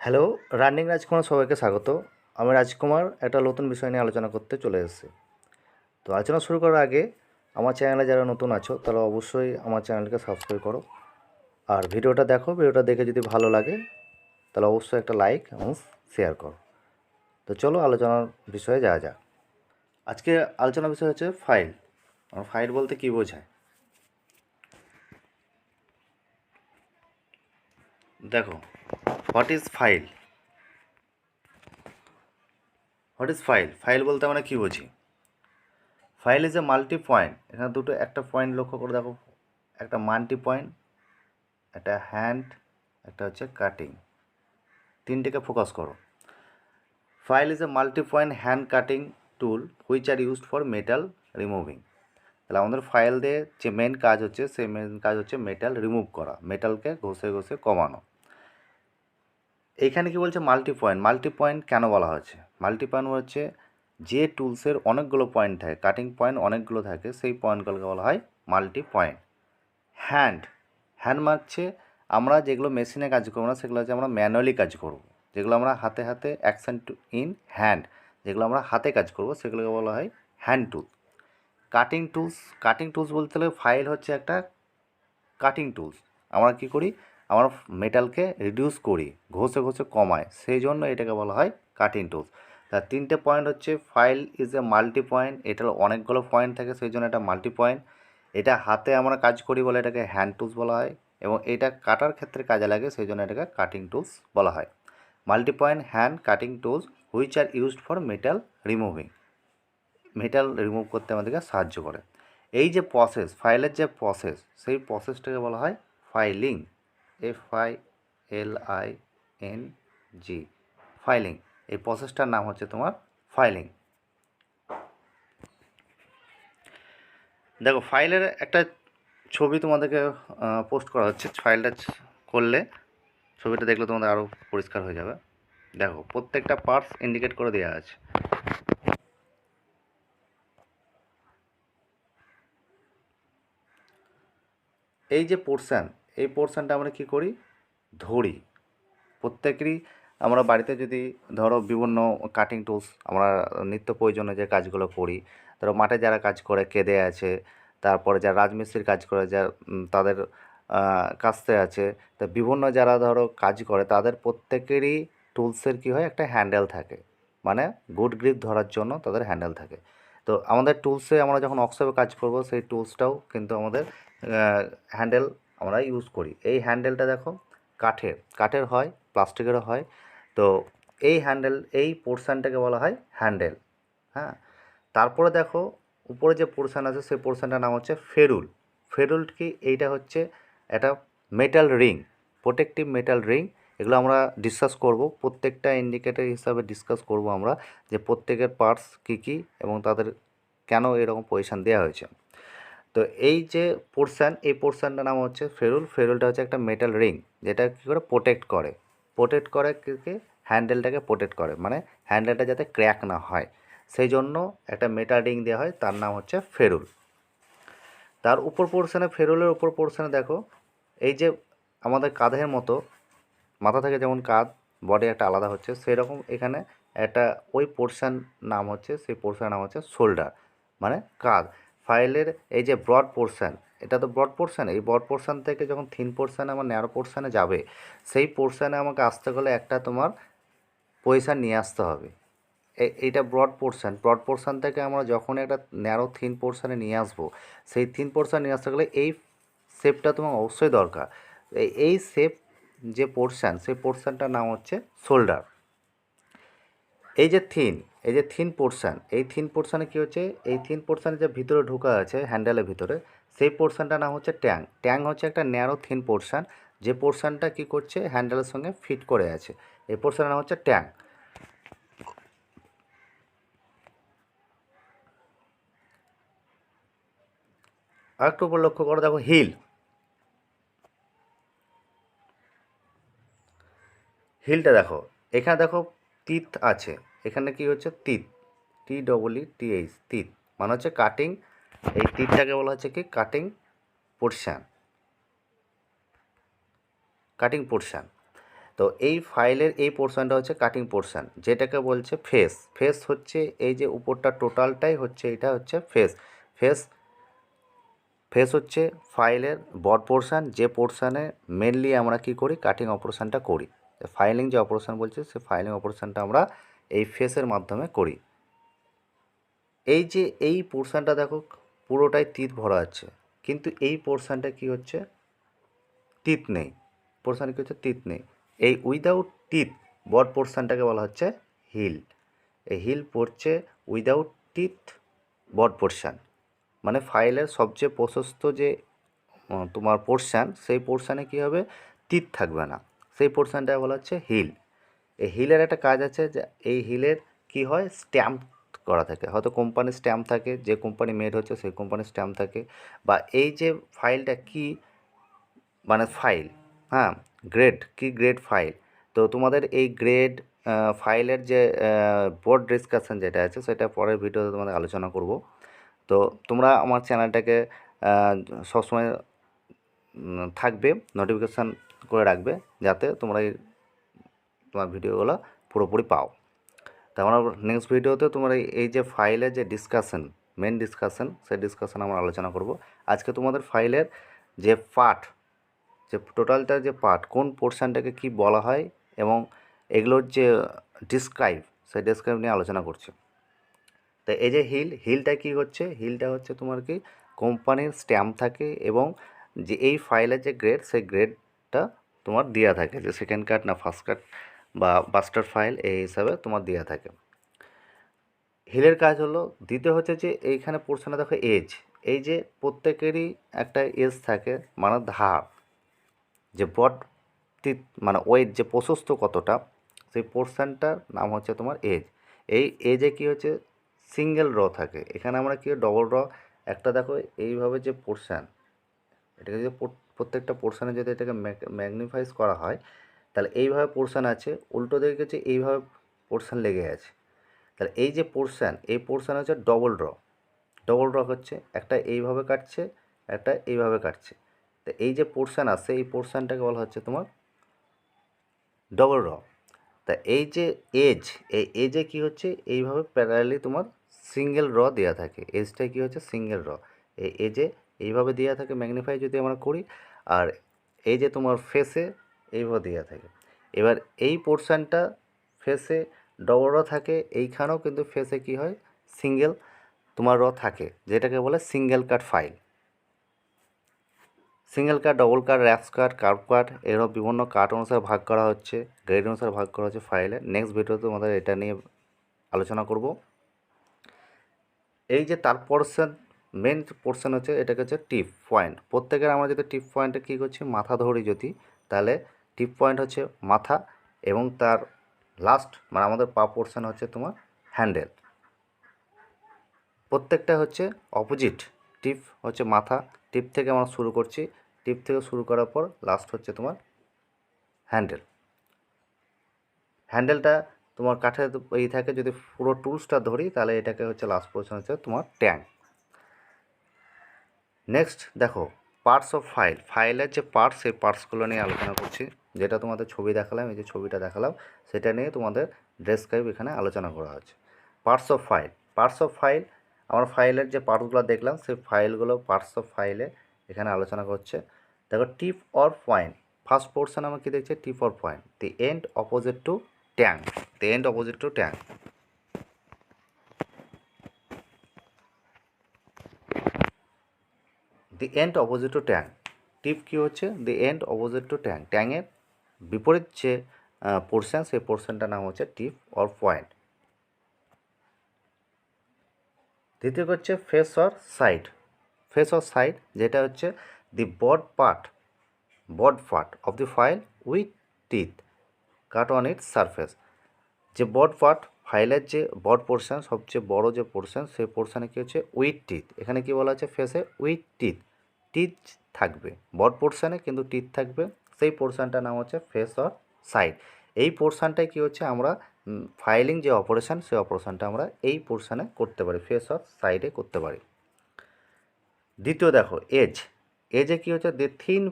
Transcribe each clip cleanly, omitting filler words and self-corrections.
Hello, running রাজকুমার সবাইকে স্বাগত। আমি রাজকুমার একটা নতুন বিষয় নিয়ে আলোচনা করতে চলে এসেছি। তো আলোচনা শুরু করার আগে আমার চ্যানেলে যারা নতুন আছো তারা অবশ্যই আমার চ্যানেলকে সাবস্ক্রাইব করো। আর ভিডিওটা দেখো, ভিডিওটা দেখে যদি ভালো লাগে তাহলে অবশ্যই একটা লাইক এবং শেয়ার করো। তো চলো আলোচনার বিষয়ে যাওয়া যাক। আজকে আলোচনার বিষয় হচ্ছে ফাইল। ফাইল বলতে কী বোঝায়? দেখো, what is file? What is file? File বলতে আমরা কী বুঝি? File is a multi point. এখানে দুটো একটা পয়েন্ট লক্ষ্য করে দেখো, একটা মাল্টি পয়েন্ট, একটা হ্যান্ড, একটা হচ্ছে কাটিং। তিনটেকে ফোকাস করো। File is a multi point hand cutting tool which are used for metal removing. তাহলে আমাদের ফাইল দিয়ে যে মেন কাজ হচ্ছে, সেই মেন কাজ হচ্ছে মেটাল রিমুভ করা, মেটালকে ঘষে ঘষে কমানো। এইখানে কি বলছে মাল্টি পয়েন্ট? মাল্টি পয়েন্ট কেন বলা হচ্ছে? মাল্টি পয়েন্ট হচ্ছে যে টুলসের অনেকগুলো পয়েন্ট থাকে, কাটিং পয়েন্ট অনেকগুলো থাকে, সেই পয়েন্টগুলোকে বলা হয় মাল্টি পয়েন্ট। হ্যান্ড, হ্যান্ড মারছে আমরা যেগুলো মেশিনে কাজ করবো না, সেগুলো হচ্ছে আমরা ম্যানুয়ালি কাজ করব। যেগুলো আমরা হাতে হাতে অ্যাকশন টু ইন হ্যান্ড, যেগুলো আমরা হাতে কাজ করব সেগুলোকে বলা হয় হ্যান্ড টুল। কাটিং টুলস, কাটিং টুলস বলতে হলে ফাইল হচ্ছে একটা কাটিং টুলস। আমরা কি করি? আমরা মেটালকে রিডিউস করি, ঘষে ঘষে কমাই, সেই জন্য এটাকে বলা হয় কাটিং টুলস। তার তিনটে পয়েন্ট হচ্ছে file is a multi point, এটার অনেকগুলো পয়েন্ট থাকে সেই জন্য এটা মাল্টি পয়েন্ট। এটা হাতে আমরা কাজ করি বলে এটাকে হ্যান্ড টুলস বলা হয়, এবং এটা কাটার ক্ষেত্রে কাজে লাগে সেই জন্য এটাকে কাটিং টুলস বলা হয়। Multi point hand cutting tools which are used for metal removing. Metal remove করতে আমাদেরকে সাহায্য করে। এই যে প্রসেস, ফাইলের যে প্রসেস, সেই প্রসেসটাকে বলা হয় ফাইলিং। FILING, filing. এই প্রসেসটার নাম হচ্ছে তোমার ফাইলিং। দেখো, ফাইলের একটা ছবি তোমাদেরকে পোস্ট করা হচ্ছে। ফাইলটা করলে, ছবিটা দেখলে তোমাদের আরও পরিষ্কার হয়ে যাবে। দেখো, প্রত্যেকটা পার্টস ইন্ডিকেট করে দেওয়া আছে। এই যে পোর্শান, এই পোর্শানটা আমরা কী করি? ধরি। প্রত্যেকেরই আমরা বাড়িতে যদি ধরো বিভিন্ন কাটিং টুলস আমরা নিত্য প্রয়োজনীয় যে কাজগুলো করি, ধরো মাঠে যারা কাজ করে কেঁদে আছে, তারপরে যারা রাজমিস্ত্রির কাজ করে যা তাদের কাস্তে আছে, তা বিভিন্ন যারা ধরো কাজ করে তাদের প্রত্যেকেরই টুলসের কী হয়? একটা হ্যান্ডেল থাকে, মানে গুড গ্রিপ ধরার জন্য তাদের হ্যান্ডেল থাকে। তো আমাদের টুলসে আমরা যখন ওয়ার্কশপে কাজ করব, সেই টুলসটাও কিন্তু আমাদের হ্যান্ডেল আমরা ইউজ করি। এই হ্যান্ডেলটা দেখো কাঠের হয়, প্লাস্টিকেরও হয়। তো এই হ্যান্ডেল, এই পোর্শানটাকে বলা হয় হ্যান্ডেল। হ্যাঁ, তারপরে দেখো উপরে যে পোর্শান আছে সেই পোর্শানটার নাম হচ্ছে ফেরুল। ফেরুল কি? এইটা হচ্ছে একটা metal ring, protective metal ring. এগুলো আমরা ডিসকাস করব, প্রত্যেকটা ইন্ডিকেটর হিসাবে ডিসকাস করব আমরা, যে প্রত্যেকের পার্টস কী কী এবং তাদের কেন এরকম পজিশান দেওয়া হয়েছে। তো এই যে পোর্শান, এই পোর্শানটার নাম হচ্ছে ফেরুল। ফেরুলটা হচ্ছে একটা মেটাল রিং, যেটা কী করে? প্রোটেক্ট করে কে? হ্যান্ডেলটাকে প্রোটেক্ট করে, মানে হ্যান্ডেলটা যাতে ক্র্যাক না হয়, সেই জন্য একটা মেটাল রিং দেওয়া হয়, তার নাম হচ্ছে ফেরুল। তার উপর পোর্শানে, ফেরুলের উপর পোর্শানে দেখো, এই যে আমাদের কাঁধের মতো, মাথা থেকে যেমন কাঁধ, বডি একটা আলাদা হচ্ছে, সেই রকম এখানে একটা ওই পোর্শান নাম হচ্ছে, সেই পোর্শানের নাম হচ্ছে শোল্ডার, মানে কাঁধ। ফাইলের এই যে ব্রড পোর্শান, এটা তো ব্রড পোর্শান, এই ব্রড পোর্শান থেকে যখন থিন পোর্শানে আমার ন্যারো পোর্শানে যাবে, সেই পোর্শানে আমাকে আসতে গেলে একটা তোমার পজিশান নিয়ে আসতে হবে। এইটা ব্রড পোর্শান। ব্রড পোর্শান থেকে আমরা যখন একটা ন্যারো থিন পোর্শানে নিয়ে আসবো, সেই থিন পোর্শান নিয়ে আসতে গেলে এই শেপটা তোমার অবশ্যই দরকার। এই শেপ যে পোর্শান, সেই পোর্শানটার নাম হচ্ছে শোল্ডার। এই যে থিন, এই যে থিন পোর্শান, এই থিন পোর্শানে কী হচ্ছে? এই থিন পোর্শানে যে ভিতরে ঢোকা আছে হ্যান্ডেলের ভিতরে, সেই পোর্শানটার নাম হচ্ছে ট্যাং। ট্যাং হচ্ছে একটা ন্যারো থিন পোর্শান, যে পোর্শানটা কী করছে? হ্যান্ডেলের সঙ্গে ফিট করে আছে, এই পোর্শানের নাম হচ্ছে ট্যাং। আর একটু উপর লক্ষ্য করো, দেখো হিল। হিলটা দেখো, এখানে দেখো তিত আছে, এখানে কি হচ্ছে? তিত, TEETH, তিত মানে হচ্ছে কাটিং। এই তিতটাকে বলা হচ্ছে কি? Cutting portion, cutting portion. তো এই ফাইলের এই পোর্শনটা হচ্ছে কাটিং পোর্শন, যেটাকে বলছে ফেস। ফেস হচ্ছে এই যে উপরটা টোটালটাই হচ্ছে, এটা হচ্ছে ফেস। ফেস ফেস হচ্ছে ফাইলের বড পোর্শন, যে পোর্শনে মেনলি আমরা কি করি, কাটিং অপারেশনটা করি। ফাইলিং যে অপারেশন বলছে, সে ফাইলিং অপারেশনটা আমরা এই ফেসের মাধ্যমে করি। এই যে এই পোর্শনটা দেখো পুরোটাই তিত ভরা আছে, কিন্তু এই পোর্শনটা কি হচ্ছে, তিত নেই। পোর্শন কি হচ্ছে, তিত নেই। এই উইদাউট টিথ বড পোর্শনটাকে বলা হচ্ছে হিল। এই হিল পড়ছে উইদাউট টিথ বড পোর্শন, মানে ফাইলের সবচেয়ে প্রশস্ত যে তোমার পোর্শান, সেই পোর্শানে কী হবে, টিথ থাকবে না, সেই পোর্শানটাকে বলা হচ্ছে হিল। এই হিলের একটা কাজ আছে, যে এই হিলের কি হয়, স্ট্যাম্প করা থাকে, হয়তো কোম্পানির স্ট্যাম্প থাকে, যে কোম্পানি মেড হচ্ছে সেই কোম্পানির স্ট্যাম্প থাকে, বা এই যে ফাইলটা কি মানে ফাইল, হ্যাঁ, গ্রেড কি গ্রেড ফাইল। তো তোমাদের এই গ্রেড ফাইলের যে বোর্ড ডিসকাশন যেটা আছে, সেটা পরের ভিডিওতে তোমাদের আলোচনা করব। তো তোমরা আমার চ্যানেলটাকে সবসময় থাকবে, নোটিফিকেশান করে রাখবে, যাতে তোমরা এই তোমার ভিডিওগুলো পুরোপুরি পাও। তো আমরা নেক্সট ভিডিওতে তোমরা এই যে ফাইলের যে ডিসকাশন, মেন ডিসকাশন, সেই ডিসকাশন আমরা আলোচনা করব। আজকে তোমাদের ফাইলের যে পার্ট, যে টোটালটা যে পার্ট, কোন পোর্শনটাকে কি বলা হয়, এবং এগুলোর যে ডিসক্রাইব, সেই ডিসক্রাইব নিয়ে আলোচনা করছি। তো এই যে হিলটা কি হচ্ছে, হিলটা হচ্ছে তোমার কি কোম্পানির স্ট্যাম্প থাকে, এবং যে এই ফাইলের যে গ্রেড, সেই গ্রেডটা তোমার দেওয়া থাকে, যে সেকেন্ড কাট না ফার্স্ট কাট বা মাস্টার ফাইল, এই হিসাবে তোমার দেওয়া থাকে। হিলের কাজ হলো, দ্বিতীয় হচ্ছে যে এইখানে পোর্শনে দেখো এজ, এই যে প্রত্যেকেরই একটা এজ থাকে, মানে ধার, যে বড টিথ মানে ওয়েট, যে প্রশস্ত কতটা, সেই পোর্শনটার নাম হচ্ছে তোমার এজ। এই এজে কি হচ্ছে, সিঙ্গেল র থাকে, এখানে আমরা কি ডবল র, একটা দেখো এইভাবে যে পোর্শন, এটাকে যদি প্রত্যেকটা পোর্শনে যদি এটাকে ম্যাগনিফাইজ করা হয়, তাহলে এইভাবে পোর্শন আছে, উল্টো দিকে হচ্ছে এইভাবে পোর্শন লেগে আছে। তাহলে এই যে পোর্শন, এই পোর্শন হচ্ছে ডবল র। ডবল র হচ্ছে একটা এইভাবে কাটছে, একটা এইভাবে কাটছে। তো এই যে পোর্শন আছে, এই পোর্শনটাকে বলা হচ্ছে তোমার ডবল র। তা এই যে এজ, এই এজে কী হচ্ছে, এইভাবে প্যারালালি তোমার সিঙ্গেল র দেওয়া থাকে, এজটাই কী হচ্ছে, সিঙ্গেল র। এই এজে এইভাবে দেওয়া থাকে, ম্যাগনিফাই যদি আমরা করি, আর এই যে তোমার ফেসে এইভাবে দেওয়া থাকে। এবার এই পোর্শনটা ফেসে ডবল র থাকে, এইখানেও কিন্তু ফেসে কী হয়, সিঙ্গেল তোমার র থাকে, যেটাকে বলে সিঙ্গেল কাট ফাইল। সিঙ্গেল কাট, ডবল কাট, র্যাপস কাট, কার্ভ কাট, এরকম বিভিন্ন কাট অনুসারে ভাগ করা হচ্ছে, গ্রেড অনুসারে ভাগ করা হচ্ছে ফাইলে। নেক্সট ভিডিওতে আমাদের এটা নিয়ে আলোচনা করব। এই যে তার পোর্শন, মেন পোর্শন হচ্ছে, এটাকে হচ্ছে টিপ পয়েন্ট। প্রত্যেকের আমরা যদি টিপ পয়েন্টে কী করছি, মাথা ধরি যদি, তাহলে টিপ পয়েন্ট হচ্ছে মাথা, এবং তার লাস্ট মানে আমাদের পা পোর্শন হচ্ছে তোমার হ্যান্ডেল। প্রত্যেকটা হচ্ছে অপোজিট, টিপ হচ্ছে মাথা, টিপ থেকে আমরা শুরু করছি, টিপ থেকে শুরু করার পর লাস্ট হচ্ছে তোমার হ্যান্ডেল। হ্যান্ডেলটা তোমার কাঠের এই থাকে, যদি পুরো টুলসটা ধরি, তাহলে এটাকে হচ্ছে লাস্ট পোর্শন হচ্ছে তোমার ট্যাঙ্ক। নেক্সট দেখো পার্টস অফ ফাইল, ফাইলের যে পার্টস, সেই পার্টসগুলো নিয়ে আলোচনা করছি, যেটা তোমাদের ছবি দেখালাম, এই যে ছবিটা দেখালাম, সেটা নিয়ে তোমাদের ডেসক্রাইব এখানে আলোচনা করা হচ্ছে। Parts of file, parts of file, আমরা ফাইলের যে পার্টসগুলো দেখলাম, সেই ফাইলগুলো পার্টস অফ ফাইলে এখানে আলোচনা করছে। দেখো tip or point, first portion আমরা কী দেখছি, tip or point, the end opposite to tang, the end opposite to tang. The end opposite to tang, tip কী হচ্ছে, the end opposite to tang, ট্যাঙ্কের বিপরীত যে পোর্শন, সেই পোর্শনটার নাম হচ্ছে টিপ অর পয়েন্ট। দ্বিতীয় হচ্ছে face or side, face or side, যেটা হচ্ছে the broad part of the file with teeth cut on its surface. যে বড পার্ট, ফাইলের যে বড পোর্শন, সবচেয়ে বড় যে পোর্শন, সেই পোর্শনে কী হচ্ছে, উইথ টিথ। এখানে কী বলা আছে, ফেসে উইথ টিথ, টিথ থাকবে বড পোর্শনে, কিন্তু টিথ থাকবে, সেই পোর্শনটার নাম হচ্ছে ফেস অর সাইড। এই পোর্শনটাই কী হচ্ছে, আমরা ফাইলিং যে অপারেশন, সেই অপারেশনটা আমরা এই পোর্শনে করতে পারি, ফেস অর সাইডে করতে পারি। দ্বিতীয় দেখো এজ, এজে কী হচ্ছে, the thin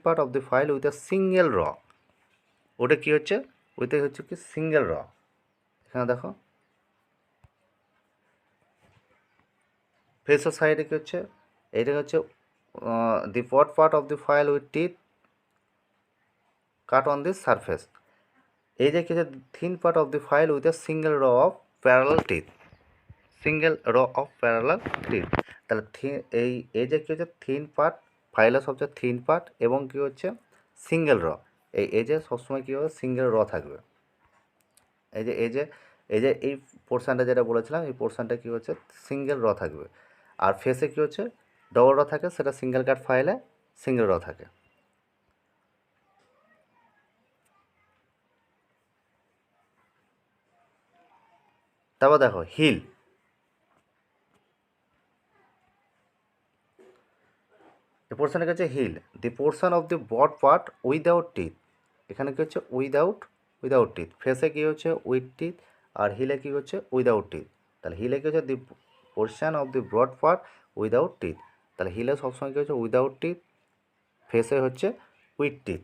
part of the file with a single row, ওটা কী হচ্ছে, ওইটা হচ্ছে কি সিঙ্গেল র। এখানে দেখো ফেসের সাইডে কী হচ্ছে, এইটা হচ্ছে the broad part of the file with teeth cut on this surface. এই যে কি হচ্ছে thin part of the file with a single row of parallel teeth, single row of parallel teeth. তাহলে এই যে কী হচ্ছে থিন পার্ট, ফাইলের সবচেয়ে থিন পার্ট এবং কী হচ্ছে সিঙ্গেল র। এই যে সবসময় কী হবে সিঙ্গেল র থাকবে। এই পোর্শানটা যেটা বলেছিলাম, এই পোর্শানটা কী হচ্ছে সিঙ্গেল র থাকবে। আর ফেসে কী হচ্ছে ডবল র থাকে, সেটা সিঙ্গেল কাট ফাইলে সিঙ্গেল র থাকে। তারপর দেখো হিল, এই পোর্শনটা হচ্ছে heel, the portion of the broad part without teeth. এখানে কী হচ্ছে উইদাউট টিথ, ফেসে কী হচ্ছে উইথ টিথ, আর হিলে কী হচ্ছে উইদাউট টিথ। তাহলে হিলে কী হচ্ছে the portion of the broad part without teeth. তাহলে হিলে সবসময় কী হচ্ছে উইদাউট টিথ, ফেসে হচ্ছে উইথ টিথ।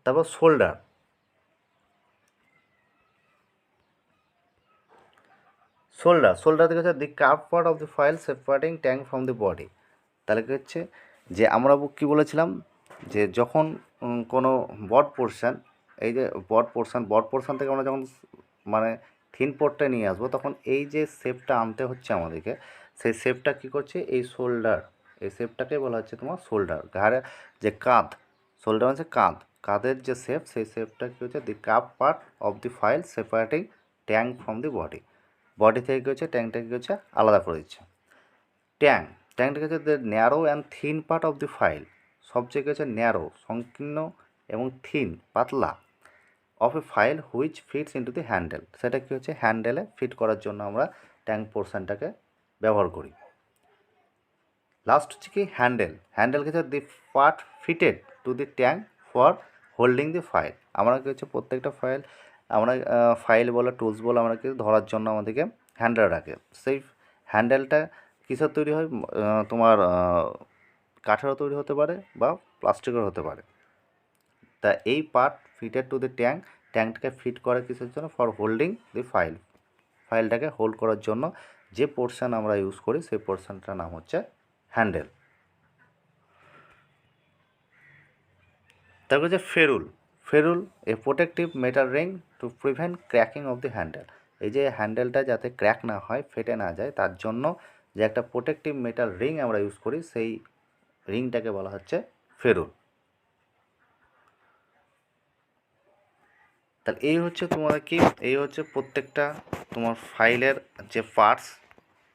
তারপর শোল্ডার, শোল্ডার থেকে হচ্ছে the curve part of the file separating tang from the body. তাহলে কী হচ্ছে যে আমরা কী বলেছিলাম যে যখন কোনো বড পোর্শন, এই যে বড পোর্শন থেকে আমরা যখন মানে থিন পোর্টটা নিয়ে আসবো, তখন এই যে শেপটা আনতে হচ্ছে আমাদেরকে, সেই শেপটা কী করছে এই শোল্ডার, এই শেপটাকে বলা হচ্ছে তোমার শোল্ডার। ঘাড়ে যে কাঁধ, শোল্ডার হচ্ছে কাঁধের যে শেপ, সেই শেপটা কী হচ্ছে the curve part of the file separating tang from the body থেকে কী হচ্ছে ট্যাঙ্কটাকে কী হচ্ছে আলাদা করে দিচ্ছে। ট্যাঙ্কটা হচ্ছে the narrow and thin part of the file, সবচেয়ে কী হচ্ছে ন্যারো সংকীর্ণ এবং থিন পাতলা of a file which fits into the handle, সেটা কী হচ্ছে হ্যান্ডেলে ফিট করার জন্য আমরা ট্যাঙ্ক পোর্শনটাকে ব্যবহার করি। লাস্ট হচ্ছে কি হ্যান্ডেল হচ্ছে the part fitted to the tank for holding the file. আমরা কী হচ্ছে প্রত্যেকটা ফাইল বলো টুলস বলো আমরা কি ধরার জন্য আমাদেরকে হ্যান্ডেল রাখে। সেই হ্যান্ডেলটা কিসের তৈরি হয়, তোমার কাঠেরও তৈরি হতে পারে বা প্লাস্টিকের হতে পারে। তা এই পার্ট ফিটেড টু দি ট্যাঙ্কটাকে ফিট করে কিসের জন্য, ফর হোল্ডিং দি ফাইলটাকে হোল্ড করার জন্য যে পোর্শন আমরা ইউজ করি সেই পোর্শনটার নাম হচ্ছে হ্যান্ডেল। তারপর হচ্ছে ferrule a protective metal ring to prevent cracking of the handle. এই যে হ্যান্ডেলটা যাতে ক্র্যাক না হয়, ফেটে না যায়, তার জন্য যে একটা প্রোটেক্টিভ মেটাল রিং আমরা ইউজ করি, সেই রিংটাকে বলা হচ্ছে ফেরুল। তাহলে এই হচ্ছে প্রত্যেকটা তোমার ফাইলের যে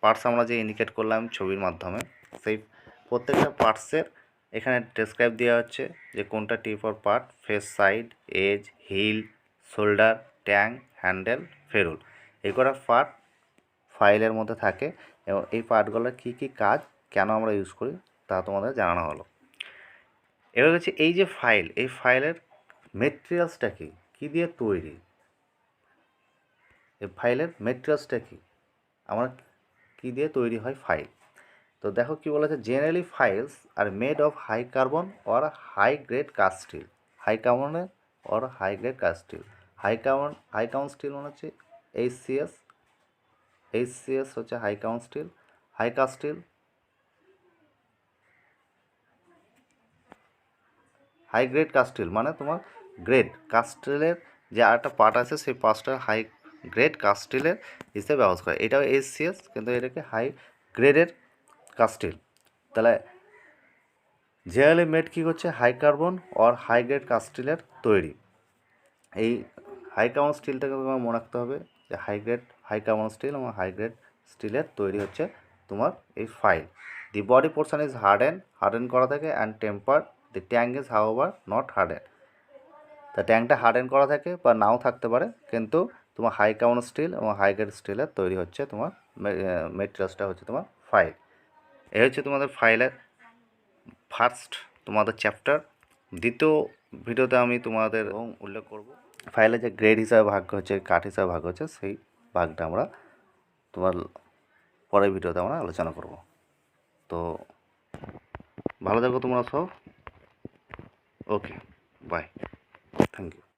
পার্টস আমরা যে ইন্ডিকেট করলাম ছবির মাধ্যমে, সেই প্রত্যেকটা পার্টসের এখানে ডেসক্রাইব দেওয়া হচ্ছে যে কোনটা tip or part, face, side, edge, heel, shoulder, tang, handle, ferrule. এই কটা পার্ট ফাইলের মধ্যে থাকে এবং এই পার্টগুলোর কী কী কাজ, কেন আমরা ইউজ করি তা তোমাদের জানানো হলো। এবার হচ্ছে এই যে এই ফাইলের মেটেরিয়ালসটা কী দিয়ে তৈরি, এই ফাইলের মেটেরিয়ালসটা কী, আমরা কী দিয়ে তৈরি হয় ফাইল। তো দেখো কী বলেছে, generally files are made of high carbon or high grade cast steel. High কার্বনের or high grade cast steel. High carbon steel মানে হচ্ছে এইচসিএস হচ্ছে high carbon steel. High cast steel, high grade cast steel মানে তোমার grade cast স্টিলের যে আরেকটা part আছে, সেই পার্টটা হাই গ্রেড কাস্ট স্টিলের হিসেবে ব্যবহার করে। এটাও এইচসিএস, কিন্তু এটাকে হাই গ্রেডের কাস্ট স্টিল। তাহলে জেনারেলি মেড কী হচ্ছে high carbon or high grade cast স্টিলের তৈরি। এই হাই কার্বন স্টিলটাকে তোমার মনে রাখতে হবে যে হাই কার্বন স্টিল এবং হাই গ্রেড স্টিলের তৈরি হচ্ছে তোমার এই file. The body portion is harden করা থাকে and temper. The tank is however not harden. তা ট্যাঙ্কটা হার্ডেন করা থাকে বা নাও থাকতে পারে, কিন্তু তোমার হাই কার্বন স্টিল এবং হাই গ্রেড স্টিলের তৈরি হচ্ছে তোমার মেটেরিয়ালসটা হচ্ছে তোমার ফাইল। এই হচ্ছে তোমাদের ফাইলের ফার্স্ট তোমাদের চ্যাপ্টার। দ্বিতীয় ভিডিওতে আমি তোমাদের উল্লেখ করব ফাইলে যে গ্রেড হিসাবে ভাগ হচ্ছে, কাঠ হিসাবে ভাগ হচ্ছে, সেই ভাগটা আমরা তোমার পরের ভিডিওতে আমরা আলোচনা করব। তো ভালো থাকো তোমরা সব। ওকে, বাই, থ্যাংক ইউ।